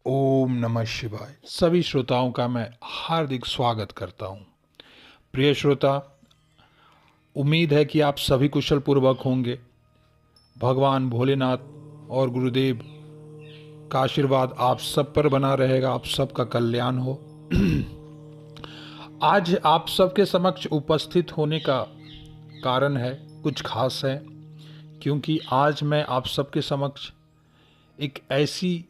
ओम नमः शिवाय। सभी श्रोताओं का मैं हार्दिक स्वागत करता हूं। प्रिय श्रोता, उम्मीद है कि आप सभी कुशल पूर्वक होंगे। भगवान भोलेनाथ और गुरुदेव का आशीर्वाद आप सब पर बना रहेगा, आप सबका कल्याण हो। आज आप सबके समक्ष उपस्थित होने का कारण है कुछ खास है, क्योंकि आज मैं आप सबके समक्ष एक ऐसी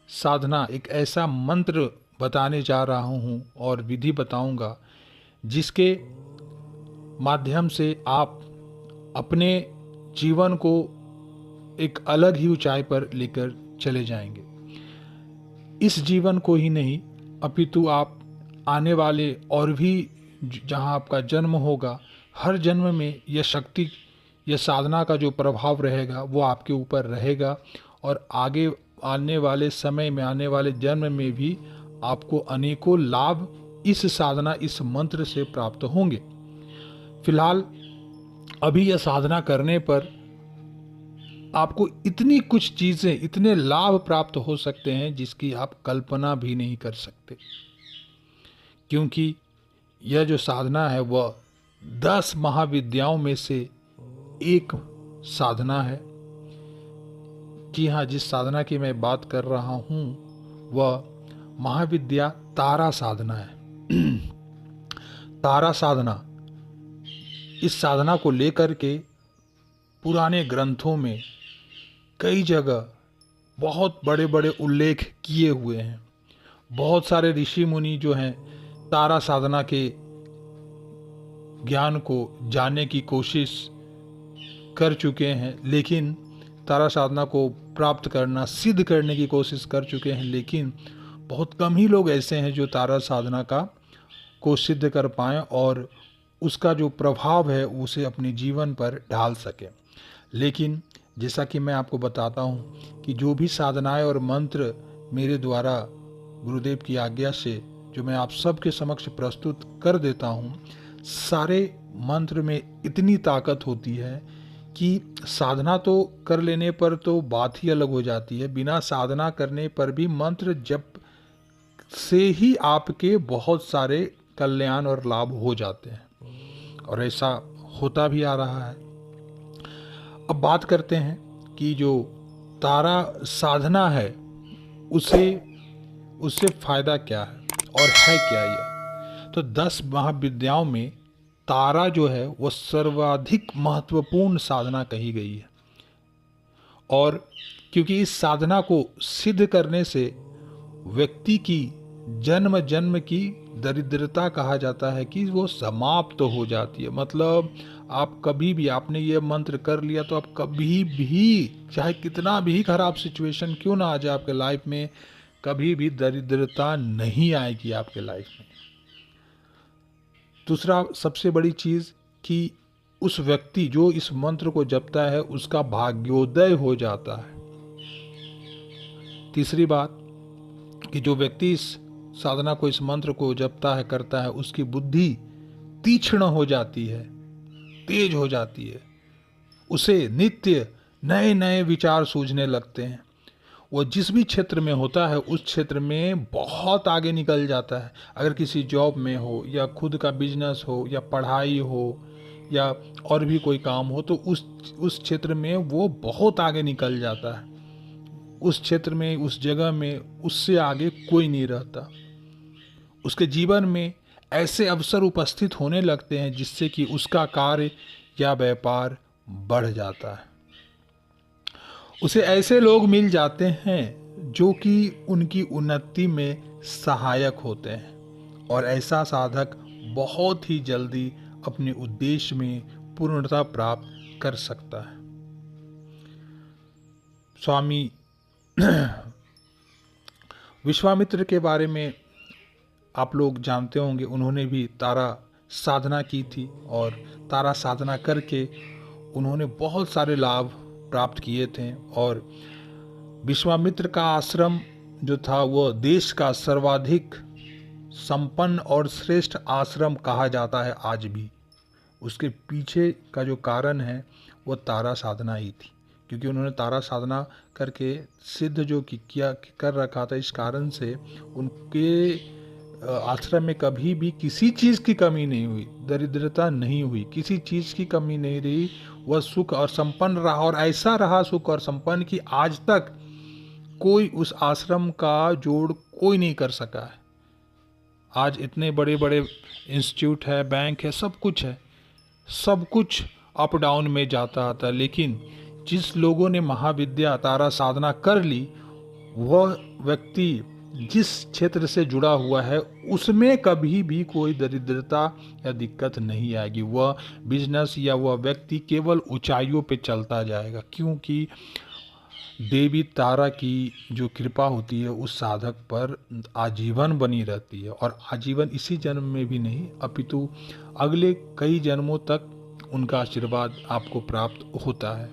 साधना, एक ऐसा मंत्र बताने जा रहा हूँ और विधि बताऊंगा जिसके माध्यम से आप अपने जीवन को एक अलग ही ऊंचाई पर लेकर चले जाएंगे। इस जीवन को ही नहीं, अपितु आप आने वाले और भी जहाँ आपका जन्म होगा, हर जन्म में यह शक्ति, यह साधना का जो प्रभाव रहेगा वो आपके ऊपर रहेगा और आगे आने वाले समय में, आने वाले जन्म में भी आपको अनेकों लाभ इस साधना, इस मंत्र से प्राप्त होंगे। फिलहाल अभी यह साधना करने पर आपको इतनी कुछ चीजें, इतने लाभ प्राप्त हो सकते हैं जिसकी आप कल्पना भी नहीं कर सकते, क्योंकि यह जो साधना है वह 10 महाविद्याओं में से एक साधना है। जी हाँ, जिस साधना की मैं बात कर रहा हूँ वह महाविद्या तारा साधना है। तारा साधना, इस साधना को लेकर के पुराने ग्रंथों में कई जगह बहुत बड़े बड़े उल्लेख किए हुए हैं। बहुत सारे ऋषि मुनि जो हैं तारा साधना के ज्ञान को जानने की कोशिश कर चुके हैं, लेकिन तारा साधना को प्राप्त करना, सिद्ध करने की कोशिश कर चुके हैं, लेकिन बहुत कम ही लोग ऐसे हैं जो तारा साधना को सिद्ध कर पाएँ और उसका जो प्रभाव है उसे अपने जीवन पर ढाल सकें। लेकिन जैसा कि मैं आपको बताता हूँ कि जो भी साधनाएं और मंत्र मेरे द्वारा गुरुदेव की आज्ञा से जो मैं आप सबके समक्ष प्रस्तुत कर देता हूँ, सारे मंत्र में इतनी ताकत होती है कि साधना तो कर लेने पर तो बात ही अलग हो जाती है, बिना साधना करने पर भी मंत्र जप से ही आपके बहुत सारे कल्याण और लाभ हो जाते हैं और ऐसा होता भी आ रहा है। अब बात करते हैं कि जो तारा साधना है उससे फायदा क्या है और है क्या यह। तो 10 महाविद्याओं में तारा जो है वह सर्वाधिक महत्वपूर्ण साधना कही गई है और क्योंकि इस साधना को सिद्ध करने से व्यक्ति की जन्म जन्म की दरिद्रता, कहा जाता है कि वो समाप्त हो जाती है। मतलब आप कभी भी, आपने ये मंत्र कर लिया तो आप कभी भी, चाहे कितना भी खराब सिचुएशन क्यों ना आ जाए आपके लाइफ में, कभी भी दरिद्रता नहीं आएगी आपके लाइफ में। दूसरा सबसे बड़ी चीज कि उस व्यक्ति जो इस मंत्र को जपता है उसका भाग्योदय हो जाता है। तीसरी बात कि जो व्यक्ति इस साधना को, इस मंत्र को जपता है, करता है, उसकी बुद्धि तीक्ष्ण हो जाती है, तेज हो जाती है, उसे नित्य नए नए विचार सूझने लगते हैं। वो जिस भी क्षेत्र में होता है उस क्षेत्र में बहुत आगे निकल जाता है। अगर किसी जॉब में हो या खुद का बिजनेस हो या पढ़ाई हो या और भी कोई काम हो, तो उस क्षेत्र में वो बहुत आगे निकल जाता है। उस क्षेत्र में, उस जगह में उससे आगे कोई नहीं रहता। उसके जीवन में ऐसे अवसर उपस्थित होने लगते हैं जिससे कि उसका कार्य या व्यापार बढ़ जाता है। उसे ऐसे लोग मिल जाते हैं जो कि उनकी उन्नति में सहायक होते हैं और ऐसा साधक बहुत ही जल्दी अपने उद्देश्य में पूर्णता प्राप्त कर सकता है। स्वामी विश्वामित्र के बारे में आप लोग जानते होंगे। उन्होंने भी तारा साधना की थी और तारा साधना करके उन्होंने बहुत सारे लाभ प्राप्त किए थे और विश्वामित्र का आश्रम जो था वह देश का सर्वाधिक संपन्न और श्रेष्ठ आश्रम कहा जाता है आज भी। उसके पीछे का जो कारण है वह तारा साधना ही थी, क्योंकि उन्होंने तारा साधना करके सिद्ध जो किया कर रखा था, इस कारण से उनके आश्रम में कभी भी किसी चीज़ की कमी नहीं हुई, दरिद्रता नहीं हुई, किसी चीज़ की कमी नहीं रही। वह सुख और संपन्न रहा, और ऐसा रहा सुख और संपन्न कि आज तक कोई उस आश्रम का जोड़ कोई नहीं कर सका है। आज इतने बड़े बड़े इंस्टीट्यूट है, बैंक है, सब कुछ है, सब कुछ अप डाउन में जाता आता, लेकिन जिस लोगों ने महाविद्या तारा साधना कर ली, वह व्यक्ति जिस क्षेत्र से जुड़ा हुआ है उसमें कभी भी कोई दरिद्रता या दिक्कत नहीं आएगी। वह बिजनेस या वह व्यक्ति केवल ऊंचाइयों पे चलता जाएगा, क्योंकि देवी तारा की जो कृपा होती है उस साधक पर आजीवन बनी रहती है, और आजीवन इसी जन्म में भी नहीं अपितु अगले कई जन्मों तक उनका आशीर्वाद आपको प्राप्त होता है।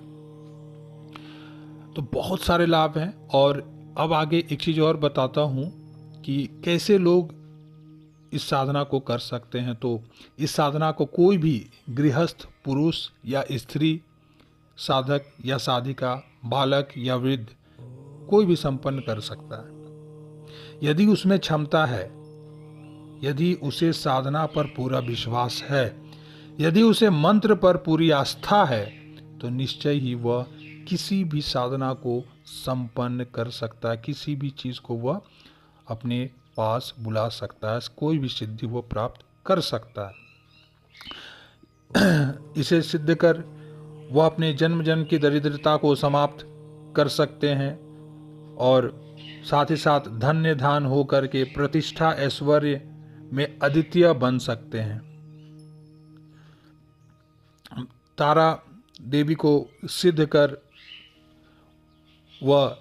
तो बहुत सारे लाभ हैं। और अब आगे एक चीज़ और बताता हूँ कि कैसे लोग इस साधना को कर सकते हैं। तो इस साधना को कोई भी गृहस्थ पुरुष या स्त्री, साधक या साधिका, बालक या वृद्ध, कोई भी संपन्न कर सकता है यदि उसमें क्षमता है, यदि उसे साधना पर पूरा विश्वास है, यदि उसे मंत्र पर पूरी आस्था है, तो निश्चय ही वह किसी भी साधना को संपन्न कर सकता है, किसी भी चीज़ को वह अपने पास बुला सकता है, कोई भी सिद्धि वो प्राप्त कर सकता है। इसे सिद्ध कर वह अपने जन्म जन्म की दरिद्रता को समाप्त कर सकते हैं, और साथ ही साथ धन्य धान हो करके प्रतिष्ठा ऐश्वर्य में अद्वितीय बन सकते हैं। तारा देवी को सिद्ध कर वह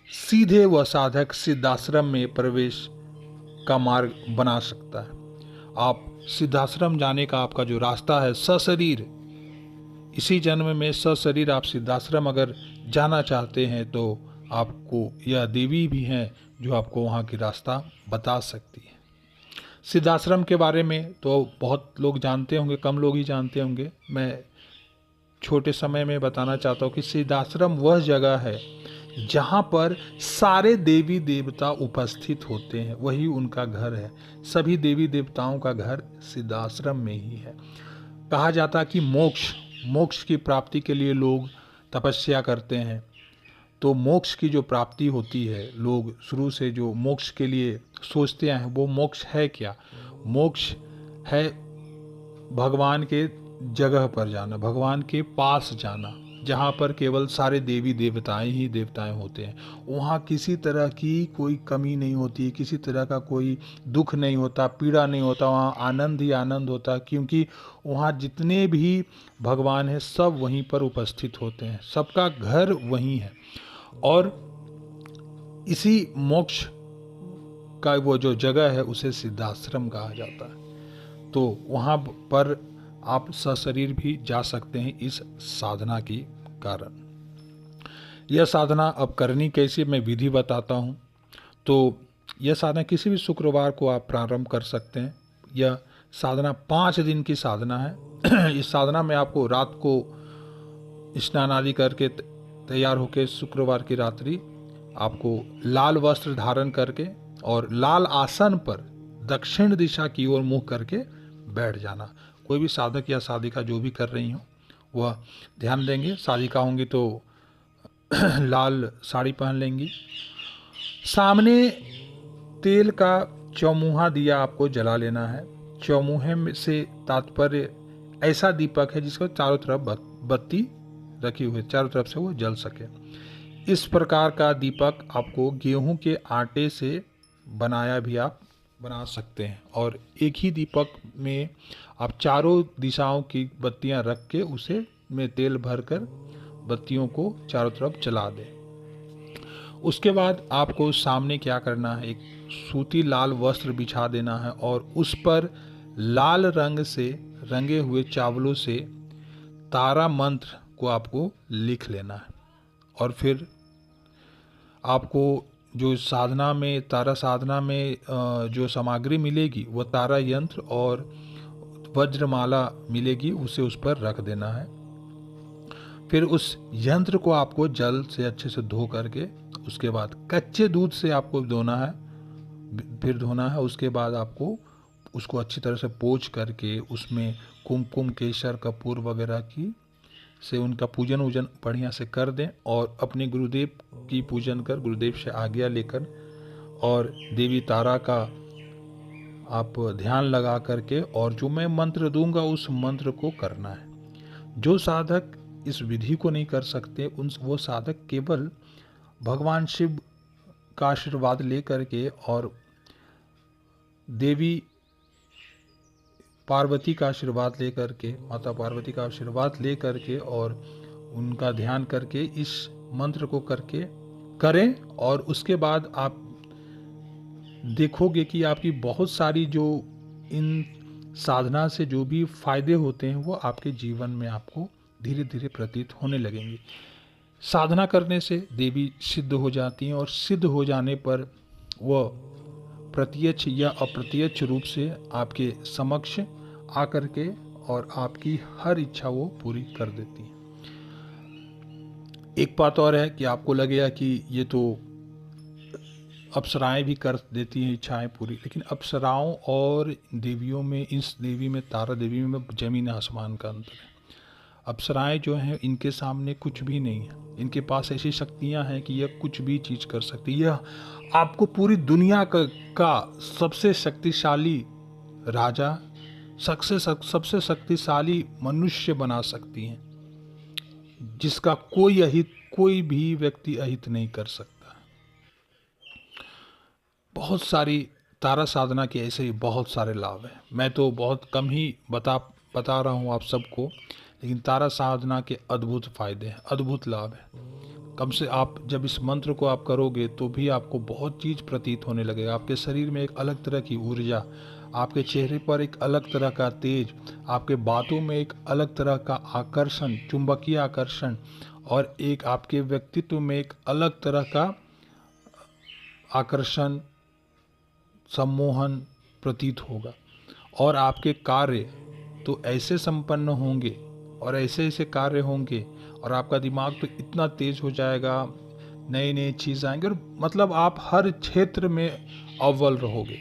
सीधे वह साधक सिद्धाश्रम में प्रवेश का मार्ग बना सकता है। आप सिद्धाश्रम जाने का आपका जो रास्ता है, सशरीर इसी जन्म में सशरीर आप सिद्धाश्रम अगर जाना चाहते हैं, तो आपको यह देवी भी हैं जो आपको वहाँ की रास्ता बता सकती है। सिद्धाश्रम के बारे में तो बहुत लोग जानते होंगे, कम लोग ही जानते होंगे। मैं छोटे समय में बताना चाहता हूँ कि सिद्धाश्रम वह जगह है जहाँ पर सारे देवी देवता उपस्थित होते हैं, वही उनका घर है। सभी देवी देवताओं का घर सिद्धाश्रम में ही है। कहा जाता है कि मोक्ष की प्राप्ति के लिए लोग तपस्या करते हैं। तो मोक्ष की जो प्राप्ति होती है, लोग शुरू से जो मोक्ष के लिए सोचते हैं, वो मोक्ष है क्या? मोक्ष है भगवान के जगह पर जाना, भगवान के पास जाना, जहाँ पर केवल सारे देवी देवताएं ही देवताएं होते हैं। वहाँ किसी तरह की कोई कमी नहीं होती, किसी तरह का कोई दुख नहीं होता, पीड़ा नहीं होता, वहाँ आनंद ही आनंद होता, क्योंकि वहाँ जितने भी भगवान हैं सब वहीं पर उपस्थित होते हैं, सबका घर वहीं है। और इसी मोक्ष का वो जो जगह है उसे सिद्धाश्रम कहा जाता है। तो वहाँ पर आप सशरीर भी जा सकते हैं इस साधना की कारण। यह साधना अब करनी कैसे, मैं विधि बताता हूँ। तो यह साधना किसी भी शुक्रवार को आप प्रारंभ कर सकते हैं। यह साधना 5 दिन की साधना है। इस साधना में आपको रात को स्नान आदि करके तैयार होकर शुक्रवार की रात्रि आपको लाल वस्त्र धारण करके और लाल आसन पर दक्षिण दिशा की ओर मुँह करके बैठ जाना। कोई भी साधक या साधिका जो भी कर रही हो वह ध्यान देंगे। साधिका होंगी तो लाल साड़ी पहन लेंगी। सामने तेल का चौमुहा दिया आपको जला लेना है। चौमुहे में से तात्पर्य ऐसा दीपक है जिसको चारों तरफ बत्ती रखी हुई, चारों तरफ से वो जल सके। इस प्रकार का दीपक आपको गेहूं के आटे से बनाया भी आप बना सकते हैं, और एक ही दीपक में आप चारों दिशाओं की बत्तियां रख के उसे में तेल भरकर बत्तियों को चारों तरफ जला दें। उसके बाद आपको सामने क्या करना है, एक सूती लाल वस्त्र बिछा देना है और उस पर लाल रंग से रंगे हुए चावलों से तारा मंत्र को आपको लिख लेना है। और फिर आपको जो साधना में तारा साधना में जो सामग्री मिलेगी वह तारा यंत्र और वज्रमाला मिलेगी, उसे उस पर रख देना है। फिर उस यंत्र को आपको जल से अच्छे से धो करके, उसके बाद कच्चे दूध से आपको धोना है, फिर धोना है। उसके बाद आपको उसको अच्छी तरह से पोंछ करके उसमें कुमकुम, केसर, कपूर वगैरह की से उनका पूजन वूजन बढ़िया से कर दें और अपने गुरुदेव की पूजन कर, गुरुदेव से आज्ञा लेकर और देवी तारा का आप ध्यान लगा करके और जो मैं मंत्र दूंगा उस मंत्र को करना है। जो साधक इस विधि को नहीं कर सकते वो साधक केवल भगवान शिव का आशीर्वाद ले करके और देवी पार्वती का आशीर्वाद ले करके, माता पार्वती का आशीर्वाद ले करके और उनका ध्यान करके इस मंत्र को करके करें। और उसके बाद आप देखोगे कि आपकी बहुत सारी जो इन साधना से जो भी फायदे होते हैं वो आपके जीवन में आपको धीरे धीरे प्रतीत होने लगेंगे। साधना करने से देवी सिद्ध हो जाती हैं और सिद्ध हो जाने पर वह प्रत्यक्ष या अप्रत्यक्ष रूप से आपके समक्ष आकर के और आपकी हर इच्छा वो पूरी कर देती है। एक बात और है कि आपको लगेगा कि ये तो अप्सराएं भी कर देती हैं इच्छाएं पूरी, लेकिन अप्सराओं और देवियों में, इस देवी में, तारा देवी में जमीन आसमान का अंतर है। अप्सराएं जो हैं इनके सामने कुछ भी नहीं है, इनके पास ऐसी शक्तियां हैं कि यह कुछ भी चीज कर सकती है। यह आपको पूरी दुनिया का सबसे शक्तिशाली राजा, सबसे शक्तिशाली मनुष्य बना सकती हैं, जिसका कोई अहित, कोई भी व्यक्ति अहित नहीं कर सकता। बहुत सारी तारा साधना के ऐसे ही बहुत सारे लाभ हैं। मैं तो बहुत कम ही बता रहा हूँ आप सबको, लेकिन तारा साधना के अद्भुत फायदे हैं, अद्भुत लाभ हैं। कम से आप जब इस मंत्र को आप करोगे तो भी आपको बहुत चीज़ प्रतीत होने लगेगा। आपके शरीर में एक अलग तरह की ऊर्जा, आपके चेहरे पर एक अलग तरह का तेज, आपके बातों में एक अलग तरह का आकर्षण, चुंबकीय आकर्षण, और एक आपके व्यक्तित्व में एक अलग तरह का आकर्षण, सम्मोहन प्रतीत होगा। और आपके कार्य तो ऐसे संपन्न होंगे और ऐसे ऐसे कार्य होंगे और आपका दिमाग तो इतना तेज हो जाएगा, नई नई चीज़ आएंगे और मतलब आप हर क्षेत्र में अव्वल रहोगे।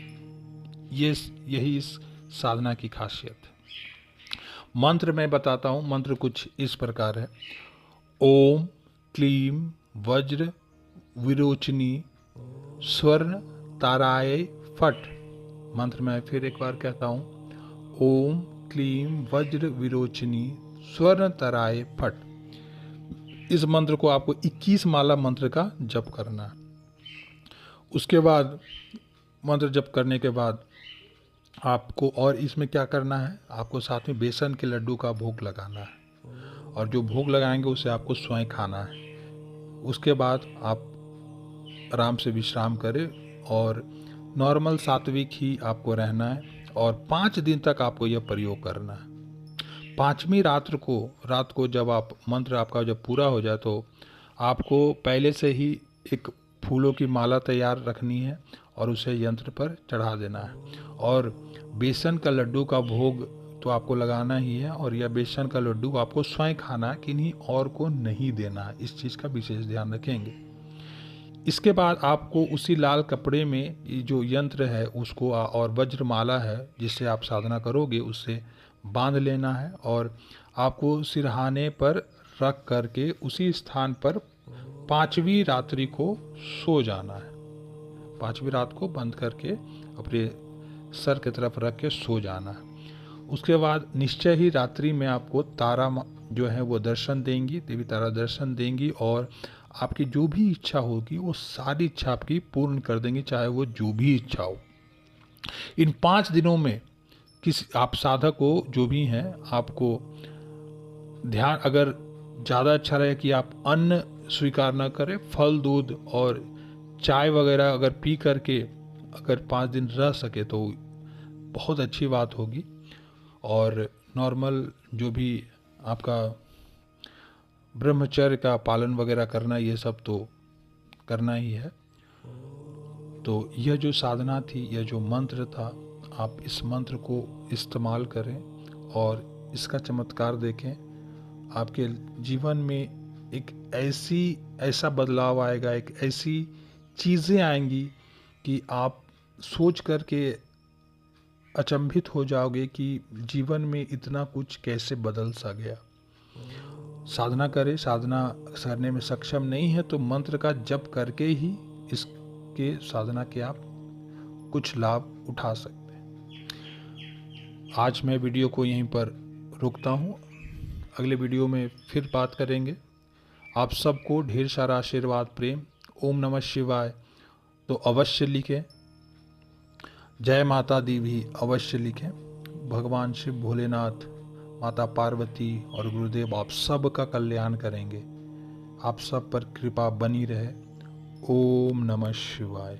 यही इस साधना की खासियत है। मंत्र मैं बताता हूँ। मंत्र कुछ इस प्रकार है। ओम क्लीम वज्र विरोचनी स्वर्ण ताराय फट। मंत्र मैं फिर एक बार कहता हूँ। ओम क्लीम वज्र विरोचनी स्वर्ण ताराय फट। इस मंत्र को आपको 21 माला मंत्र का जप करना है। उसके बाद मंत्र जप करने के बाद आपको और इसमें क्या करना है, आपको साथ में बेसन के लड्डू का भोग लगाना है और जो भोग लगाएंगे उसे आपको स्वयं खाना है। उसके बाद आप आराम से विश्राम करें और नॉर्मल सात्विक ही आपको रहना है और 5 दिन तक आपको यह प्रयोग करना है। 5वीं रात को जब आप मंत्र आपका जब पूरा हो जाए तो आपको पहले से ही एक फूलों की माला तैयार रखनी है और उसे यंत्र पर चढ़ा देना है। और बेसन का लड्डू का भोग तो आपको लगाना ही है और यह बेसन का लड्डू आपको स्वयं खाना है, किन्हीं और को नहीं देना है। इस चीज़ का विशेष ध्यान रखेंगे। इसके बाद आपको उसी लाल कपड़े में जो यंत्र है उसको और वज्रमाला है जिससे आप साधना करोगे उससे बांध लेना है और आपको सिरहाने पर रख करके उसी स्थान पर 5वीं रात्रि को सो जाना है। 5वीं रात को बंद करके अपने सर की तरफ रख के सो जाना है। उसके बाद निश्चय ही रात्रि में आपको तारा जो है वो दर्शन देंगी, देवी तारा दर्शन देंगी और आपकी जो भी इच्छा होगी वो सारी इच्छा आपकी पूर्ण कर देंगी, चाहे वो जो भी इच्छा हो। इन 5 दिनों में आप साधक हो जो भी हैं, आपको ध्यान, अगर ज़्यादा अच्छा रहे कि आप अन्न स्वीकार न करें, फल दूध और चाय वगैरह अगर पी करके अगर 5 दिन रह सके तो बहुत अच्छी बात होगी। और नॉर्मल जो भी आपका ब्रह्मचर्य का पालन वगैरह करना, ये सब तो करना ही है। तो यह जो साधना थी, यह जो मंत्र था, आप इस मंत्र को इस्तेमाल करें और इसका चमत्कार देखें। आपके जीवन में एक ऐसा बदलाव आएगा, एक ऐसी चीज़ें आएंगी कि आप सोच कर के अचंभित हो जाओगे कि जीवन में इतना कुछ कैसे बदल सा गया। साधना करें, साधना करने में सक्षम नहीं है तो मंत्र का जप करके ही इसके साधना के आप कुछ लाभ उठा सकते हैं। आज मैं वीडियो को यहीं पर रोकता हूँ, अगले वीडियो में फिर बात करेंगे। आप सबको ढेर सारा आशीर्वाद, प्रेम। ओम नमः शिवाय तो अवश्य लिखें, जय माता दी भी अवश्य लिखें। भगवान शिव भोलेनाथ, माता पार्वती और गुरुदेव आप सब का कल्याण करेंगे। आप सब पर कृपा बनी रहे। ओम नमः शिवाय।